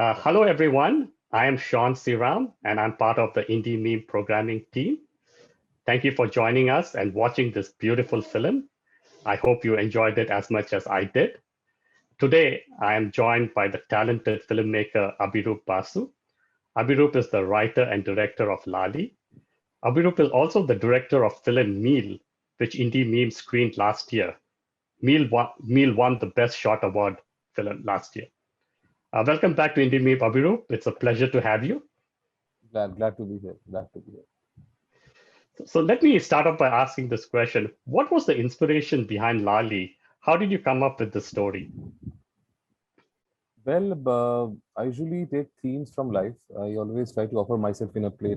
Hello, everyone. I am Shawn Siram, and I'm part of the Indie Meme programming team. Thank you for joining us and watching this beautiful film. I hope you enjoyed it as much as I did. Today, I am joined by the talented filmmaker Abirhoop Basu. Abirhoop is the writer and director of LAALI. Abirhoop is also the director of film Meal, which Indie Meme screened last year. Meal won the Best Short Award film last year. Welcome back to Indie Meme, Abirhoop. It's a pleasure to have you. Glad to be here. Glad to be here. So let me start off by asking this question. What was the inspiration behind LAALI? How did you come up with the story? Well, I usually take themes from life. I always try to offer myself in a play.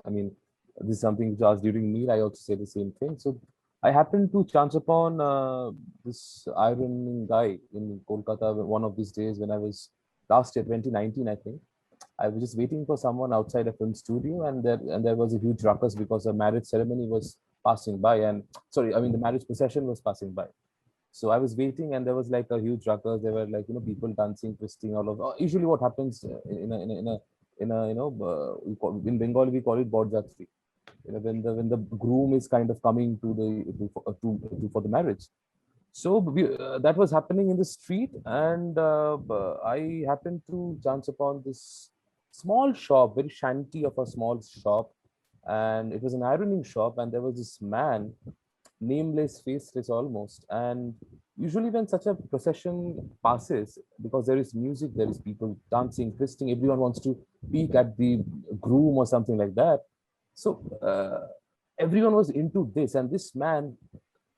I mean, this is something which asked during meal. I also say the same thing. So I happened to chance upon this ironing guy in Kolkata one of these days when I was last year, 2019, I think. I was just waiting for someone outside a film studio, and there was a huge ruckus because a marriage ceremony was passing by. And sorry, I mean the marriage procession was passing by. So I was waiting, and there was like a huge ruckus. There were like people dancing, twisting, all of. Usually, what happens in Bengal we call it Bodjatri. When the groom is kind of coming to for the marriage. So that was happening in the street, and I happened to chance upon this small shop, very shanty of a small shop, and it was an ironing shop, and there was this man, nameless, faceless almost. And usually, when such a procession passes, because there is music, there is people dancing, twisting, everyone wants to peek at the groom or something like that. So everyone was into this, and this man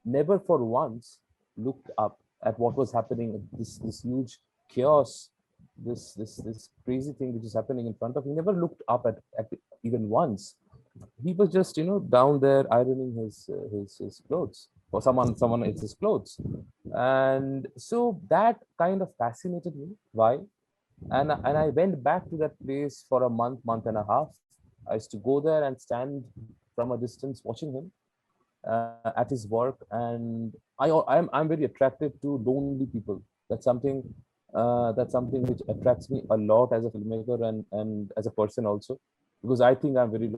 never for once looked up at what was happening, this huge chaos, this crazy thing which is happening in front of him. He never looked up at even once. He was just down there ironing his clothes, or someone else's clothes. And so that kind of fascinated me. Why? And I went back to that place for a month and a half. I used to go there and stand from a distance watching him at his work. And I'm very attracted to lonely people. That's something which attracts me a lot as a filmmaker, and as a person also, because I think I'm very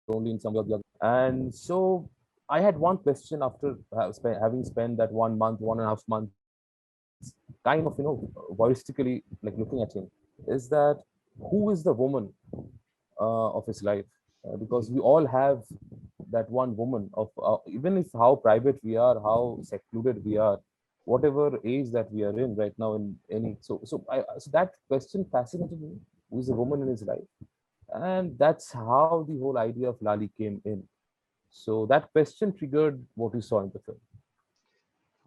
lonely in some way or the other. And so I had one question after having spent that 1 month, 1.5 months, kind of voyeuristically like looking at him, is that who is the woman of his life? Because we all have that one woman of even if how private we are, how secluded we are, whatever age that we are in right now, in any so that question fascinated me. Who is a woman in his life? And that's how the whole idea of LAALI came in. So that question triggered what we saw in the film.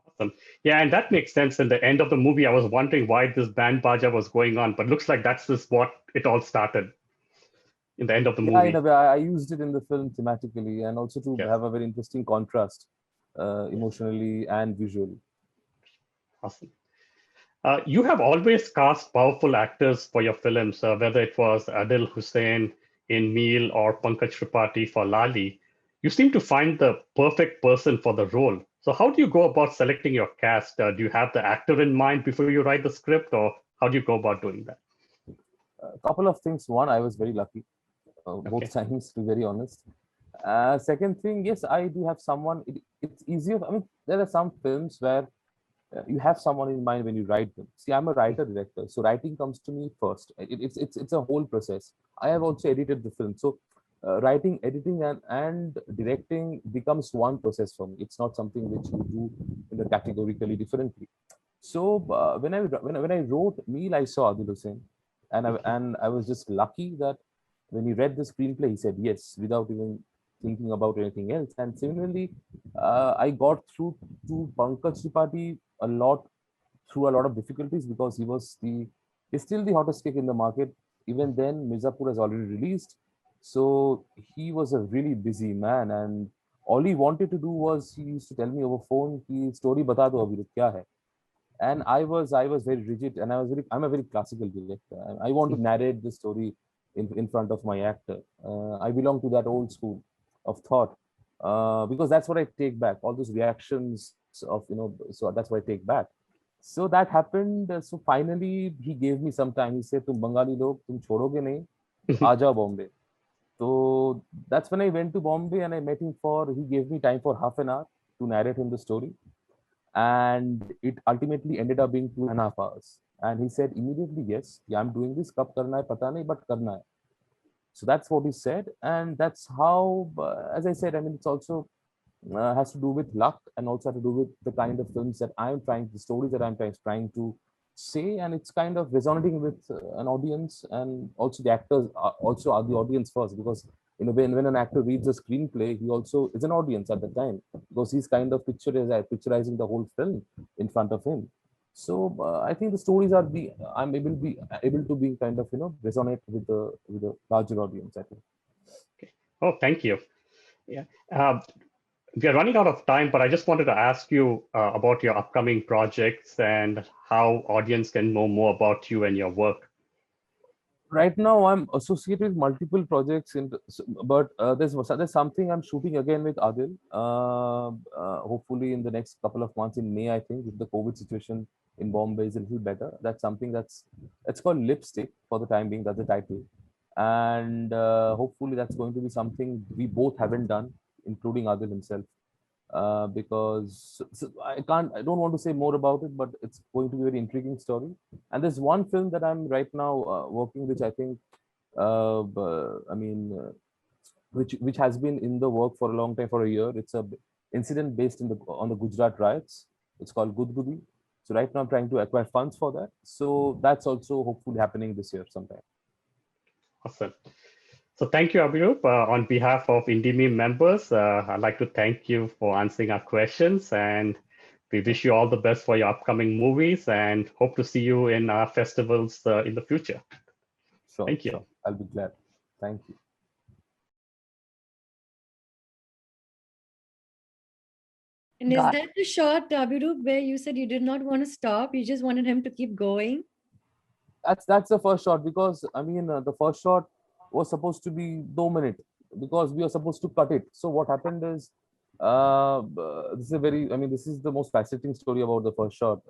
Awesome. Yeah, and that makes sense. In the end of the movie, I was wondering why this band baja was going on, but looks like that's just what it all started in the end of the Yeah, in a movie. way, I used it in the film thematically, and also to Yes, have a very interesting contrast, emotionally and visually. awesome. You have always cast powerful actors for your films, whether it was Adil Hussain in Meal or Pankaj Tripathi for LAALI. You seem to find the perfect person for the role. So, how do you go about selecting your cast? Do you have the actor in mind before you write the script, or how do you go about doing that? A couple of things. One, I was very lucky, both Okay. times, to be very honest. Second thing, yes, I do have someone. It's easier. I mean, there are some films where you have someone in mind when you write them. See, I'm a writer director, so writing comes to me first. It's a whole process. I have also edited the film, so writing, editing, and directing becomes one process for me. It's not something which you do categorically differently. So when I wrote Meal, I saw Adil Hussain, Mhm. and I was just lucky that when he read the screenplay, he said yes without even thinking about anything else. And similarly, I got through to Pankaj Tripathi a lot through a lot of difficulties, because he's still the hottest cake in the market. Even then, Mirzapur has already released, so he was a really busy man, and all he wanted to do was he used to tell me over phone, "Ki story bata do abhi kya hai." And I was very rigid, and I'm a very classical director. I want to narrate the story in front of my actor. I belong to that old school of thought, because that's what I take back. All those reactions of so that's what I take back. So that happened. So finally, he gave me some time. He said, "Tum Bengali log, tum chodoge nahi, aaja Bombay." So that's when I went to Bombay and I met him for. He gave me time for half an hour to narrate him the story, and it ultimately ended up being 2.5 hours. And he said immediately, "Yes, yeah, I'm doing this. Kab karna hai, pata nahi, but karna hai." So that's what he said, and that's how, as I said, I mean, it's also has to do with luck and also have to do with the kind of films that I'm trying, the stories that I'm trying to say, and it's kind of resonating with an audience, and also the actors also are the audience first, because when an actor reads a screenplay, he also is an audience at the time, because he's kind of picturizing the whole film in front of him. So I think the stories are the I'm able to be kind of resonate with the larger audience, I think. Oh, thank you. Yeah. We are running out of time, but I just wanted to ask you about your upcoming projects and how audience can know more about you and your work. Right now I'm associated with multiple projects but there's something I'm shooting again with Adil, hopefully in the next couple of months in May. I think if the COVID situation in Bombay is a little better, that's something that's it's called Lipstick for the time being. That's the title, and hopefully that's going to be something we both haven't done, including Adil himself, because I don't want to say more about it, but it's going to be a very intriguing story. And there's one film that I'm right now working, which I think, I mean, which has been in the work for a long time, for a year. It's a incident based in the on the Gujarat riots. It's called Gudgudi. So right now I'm trying to acquire funds for that. So that's also hopefully happening this year sometime. Awesome. So thank you, Abirhoop. On behalf of IndieMeme members, I'd like to thank you for answering our questions, and we wish you all the best for your upcoming movies and hope to see you in our festivals in the future. Sure, Thank you. sure. I'll be glad. Thank you. And is that the shot, Abirhoop, where you said you did not want to stop? You just wanted him to keep going? That's the first shot, because I mean the first shot was supposed to be 2 minutes because we were supposed to cut it. So what happened is this is a very, I mean, this is the most fascinating story about the first shot.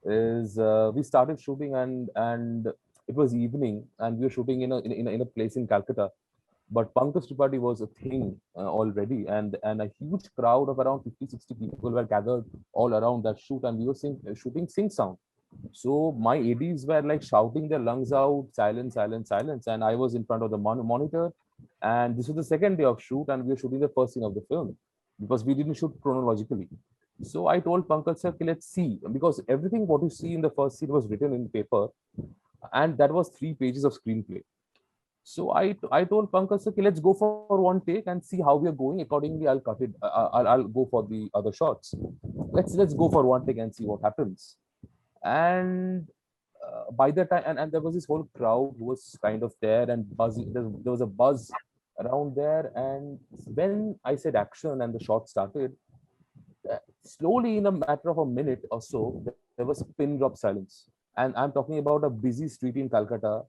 Is we started shooting, and it was evening, and we were shooting in a place in Calcutta. But Pankaj Tripathi was a thing already, and a huge crowd of around 50-60 people were gathered all around that shoot, and we were shooting Sing Sound. So my ADs were like shouting their lungs out, silence, silence, silence. And I was in front of the monitor. And this was the second day of shoot, and we were shooting the first scene of the film because we didn't shoot chronologically. So I told Pankaj sir, okay, let's see, because everything what you see in the first scene was written in paper, and that was 3 pages of screenplay. So I told Pankaj sir, okay, let's go for one take and see how we are going. Accordingly, I'll cut it. I'll go for the other shots. Let's go for one take and see what happens. And by the time, and there was this whole crowd who was kind of there and buzzing. There was a buzz around there, and when I said action and the shot started, slowly in a matter of a minute or so, there was pin drop silence. And I'm talking about a busy street in Calcutta.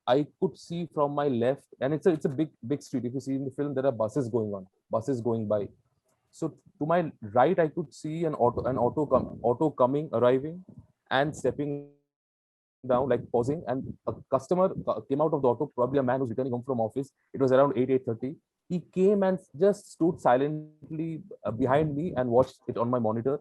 I could see from my left, and it's a big street. If you see in the film, there are buses going on, buses going by. So to my right, I could see auto coming, arriving, and stepping down, like pausing. And a customer came out of the auto, probably a man who's returning home from office. It was around 8:30. He came and just stood silently behind me and watched it on my monitor.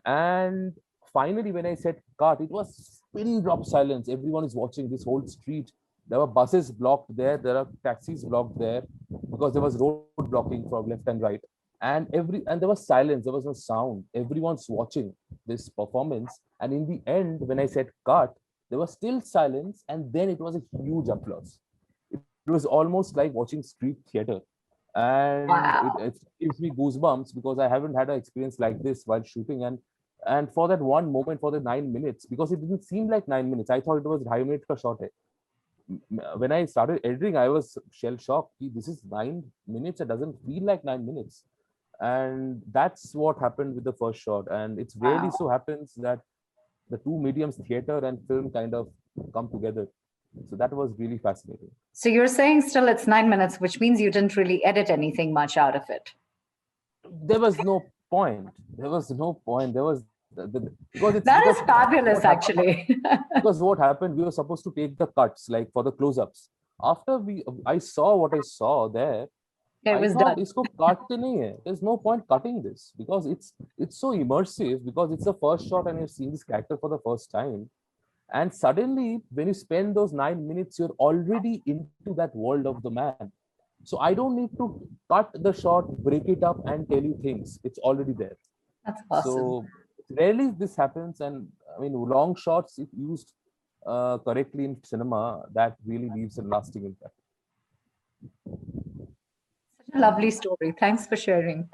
And finally, when I said cut, it was pin drop silence. Everyone is watching this whole street. There were buses blocked there. There are taxis blocked there because there was road blocking from left and right. And there was silence. There was no sound. Everyone's watching this performance. And in the end, when I said cut, there was still silence. And then it was a huge applause. It was almost like watching street theater. And it gives me goosebumps because I haven't had an experience like this while shooting. And for that one moment, for the 9 minutes, because it didn't seem like 9 minutes, I thought it was 2.5 minutes ka shot hai. When I started editing, I was shell shocked. This is 9 minutes. It doesn't feel like 9 minutes. And that's what happened with the first shot. And it's really so happens that the two mediums, theater and film, kind of come together. So that was really fascinating. So you're saying still it's 9 minutes, which means you didn't really edit anything much out of it. There was no point. There was no point. There was, Because it's That is because fabulous, what happened- actually. because what happened, we were supposed to take the cuts like for the close-ups. After I saw what I saw there, It I was thought done. isko katte nahi hai. There's no point cutting this because it's so immersive, because it's the first shot and you're seeing this character for the first time. And suddenly, when you spend those 9 minutes, you're already into that world of the man. So I don't need to cut the shot, break it up, and tell you things. It's already there. That's awesome. So rarely this happens, and I mean, long shots, if used correctly in cinema, that really leaves a lasting impact. Such a lovely story. Thanks for sharing.